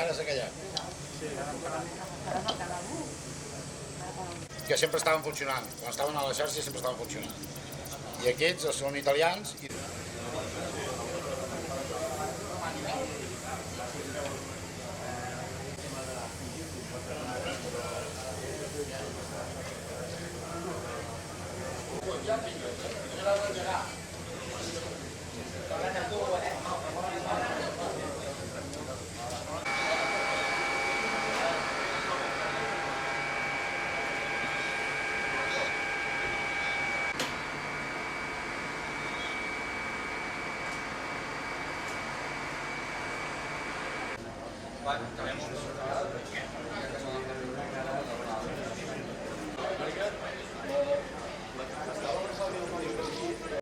ara s'ha callat. Que sempre estaven funcionant. Quan estaven a la xarxa sempre estaven funcionant. I aquests són italians. Acabem